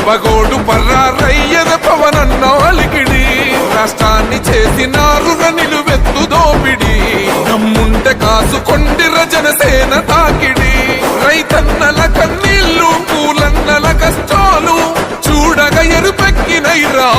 పగోడు పర్రారయ్యద పవనన్న అలికిడి రాష్ట్రాన్ని చేసినారు నిలువెత్తు దోపిడి దమ్ముంటే కాసుకొండిర జనసేన తాకిడి రైతన్నల కన్నీళ్లు కూలన్నల కష్టాలు చూడగ ఎరుపెక్కినైరా